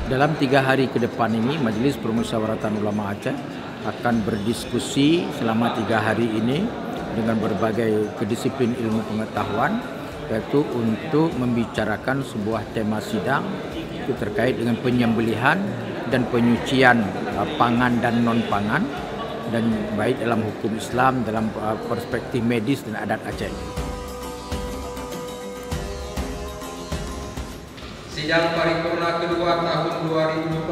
Dalam 3 hari ke depan ini, Majelis Permusyawaratan Ulama Aceh akan berdiskusi selama 3 hari ini dengan berbagai kedisiplin ilmu pengetahuan, yaitu untuk membicarakan sebuah tema sidang itu terkait dengan penyembelihan dan penyucian pangan dan non-pangan, dan baik dalam hukum Islam, dalam perspektif medis dan adat Aceh. Sidang paripurna kedua tahun 2024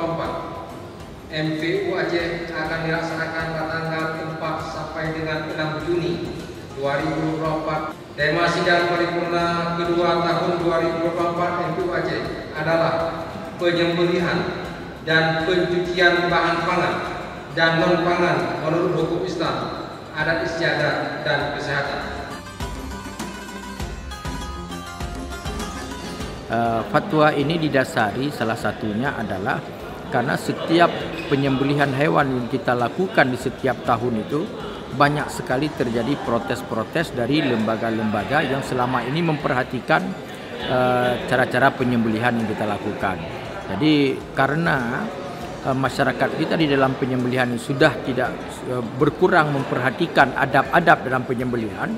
MPU Aceh akan dilaksanakan pada tanggal 4 sampai dengan 6 Juni 2024. Tema sidang paripurna kedua tahun 2024 MPU Aceh adalah penyembelihan dan pencucian bahan pangan dan non-pangan menurut hukum Islam, adat istiadat dan kesehatan. Fatwa ini didasari salah satunya adalah karena setiap penyembelihan hewan yang kita lakukan di setiap tahun itu banyak sekali terjadi protes-protes dari lembaga-lembaga yang selama ini memperhatikan cara-cara penyembelihan yang kita lakukan. Jadi karena masyarakat kita di dalam penyembelihan sudah tidak berkurang memperhatikan adab-adab dalam penyembelihan,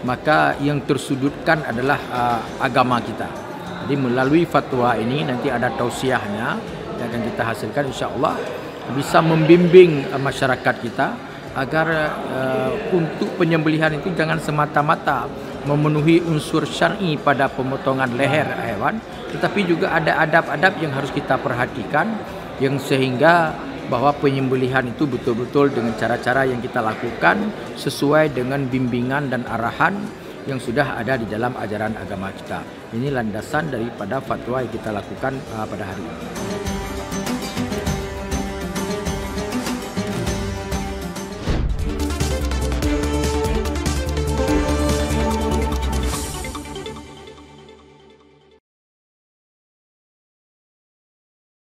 maka yang tersudutkan adalah agama kita. Jadi melalui fatwa ini nanti ada tausiahnya yang akan kita hasilkan, insya Allah bisa membimbing masyarakat kita agar untuk penyembelihan itu jangan semata-mata memenuhi unsur syar'i pada pemotongan leher hewan, tetapi juga ada adab-adab yang harus kita perhatikan, yang sehingga bahwa penyembelihan itu betul-betul dengan cara-cara yang kita lakukan sesuai dengan bimbingan dan arahan yang sudah ada di dalam ajaran agama kita. Ini landasan daripada fatwa yang kita lakukan pada hari ini.